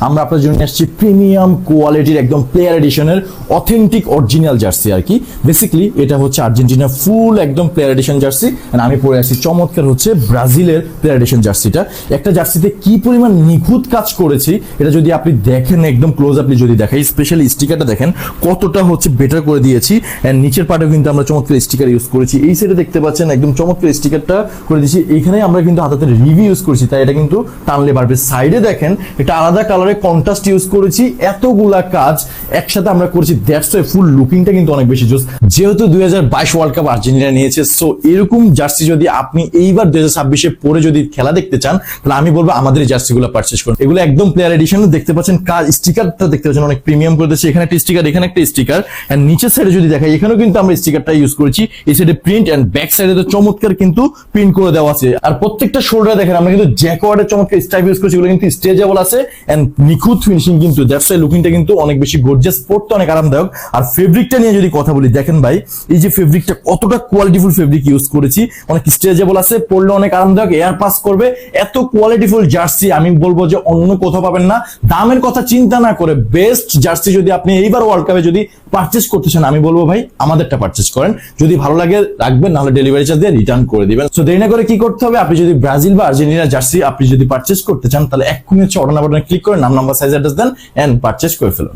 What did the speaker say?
আমরা আপনার জন্য আসছি প্রিমিয়াম কোয়ালিটির একদম প্লেয়ার এডিশনের অথেন্টিক অরিজিনাল জার্সি আর কি। বেসিক্যালি এটা হচ্ছে আর্জেন্টিনা ফুল একদম প্লেয়ার এডিশন জার্সি, আমি পরে আসছি চমৎকার হচ্ছে ব্রাজিলের প্লেয়ার এডিশন জার্সিটা। একটা জার্সিতে কি পরিমাণ নিখুঁত কাজ করেছি এটা যদি আপনি দেখেন, একদম ক্লোজ আপনি যদি দেখাই, স্পেশালি স্টিকারটা দেখেন কতটা হচ্ছে বেটার করে দিয়েছি। এন্ড নিচের পার্টেও কিন্তু আমরা চমৎকার স্টিকার ইউজ করেছি। এই সাইডে দেখতে পাচ্ছেন একদম চমৎকার স্টিকারটা করে দিয়েছি। এইখানে আমরা কিন্তু হাতে রিভিউ ইউজ করেছি, তাই এটা কিন্তু টানলে বাড়বে। সাইডে দেখেন এটা আলাদা কালারে কন্ট্রাস্ট ইউজ করেছি। এতগুলা কাজ একসাথে আমরা করেছি, দ্যাটস ওয়াই ফুল লুকিংটা কিন্তু অনেক বেশি জোস। যেহেতু 2022 ওয়ার্ল্ড কাপ আর্জেন্টিনা নিয়েছে, সো এরকম জার্সি যদি আপনি এইবার 2026-এ পরে যদি খেলা দেখতে চান, তাহলে আমি বলবো আমাদের এই জার্সিগুলো পারচেজ করুন। এগুলো একদম প্লেয়ার এডিশন। দেখতে পাচ্ছেন কাজ, স্টিকারটা দেখতে পাচ্ছেন অনেক প্রিমিয়াম করে দিয়েছে। এখানে একটা স্টিকার, এখানে একটা স্টিকার, এন্ড নিচের সাইডে যদি দেখাই এখানেও কিন্তু আমরা স্টিকারটা ইউজ করেছি। এই সাইডে প্রিন্ট এন্ড ব্যাক সাইডে তো চমৎকার কিন্তু প্রিন্ট করে দেওয়া আছে। আর প্রত্যেকটা শোল্ডারে দেখেন আমরা কিন্তু জ্যাকওয়ার্ডের চমৎকার স্ট্রাইপ ইউজ করেছি, এগুলো কিন্তু স্ট্রেচেবল আছে এন্ড নিখুঁত ফিনিশিং কিন্তু, দ্যাটস ওয়াই লুকিংটা কিন্তু অনেক বেশি গর্জিয়াস, পড়তে অনেক আরামদায়ক। আর ফেব্রিকটা নিয়ে যদি কথা বলি, দেখেন ভাই এই যে ফেব্রিকটা কতটা কোয়ালিটিফুল ফেব্রিক ইউজ করেছি, অনেক স্ট্রেচেবল আছে, পরলে অনেক আরামদায়ক, এয়ার পাস করবে। এত কোয়ালিটিফুল জার্সি আমি বলবো যে অন্য কোথাও পাবেন না। দামের কথা চিন্তা না করে বেস্ট জার্সি যদি আপনি এইবার ওয়ার্ল্ড কাপে যদি পারচেজ করতে চান, আমি বলবো ভাই আমাদেরটা পারচেজ করেন। যদি ভালো লাগে রাখবেন, নাহলে ডেলিভারি চার্জ দিয়ে রিটার্ন করে দিবেন। সো দেরি না করে কি করতে হবে, আপনি যদি ব্রাজিল বা আর্জেন্টিনা জার্সি আপনি যদি পারচেজ করতে চান, তাহলে এক্ষুনি হচ্ছে অর্ডার বাটনে ক্লিক করে নাম, নাম্বার, সাইজ, অ্যাড্রেস দেন এন্ড পারচেজ করে ফেলুন।